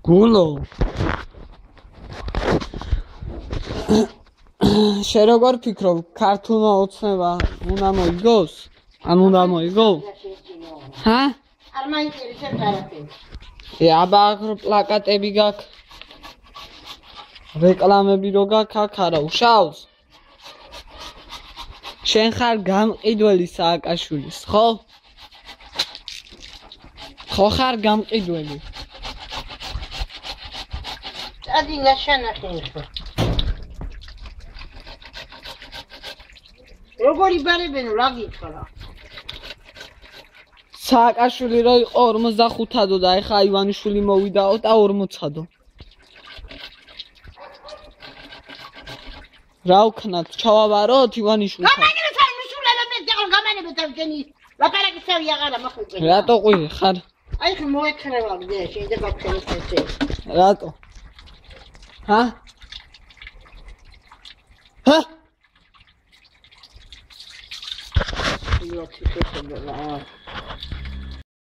გულო შენ როგორ ფიქრობ ქართულმა ოცნება უნდა მოიგოს? ან უნდა მოიგო? ჰა? არ მაინტერესებს არაფერი. აბა პლაკატები გაქვს. რეკლამები რო გაქვს აქ არა უშავს? შენ ხარ გამყიდველი სააკაშვილის, ხო? ხო ხარ გამყიდველი? წადი ნაშანახე ხო. როგორ იბარებენო რა გითხრა? სააკაშვილი რო იყო 45-ადო და ეხა ივანიშვილი მოვიდაო და 40-ადო. რა ვქნათ, ჩავაბაროთ ივანიშვილთან? გამანებეთ აი მისულელებს და გამანებეთ ამ გენი ლაპარაკი თავი აღარა მოხუყე. რატო ყვი ხარ? აი ხე მოექრევავ და შეიძლება ქცევის ესე. რატო? ჰა? ჰა? იო ციხე ხდება.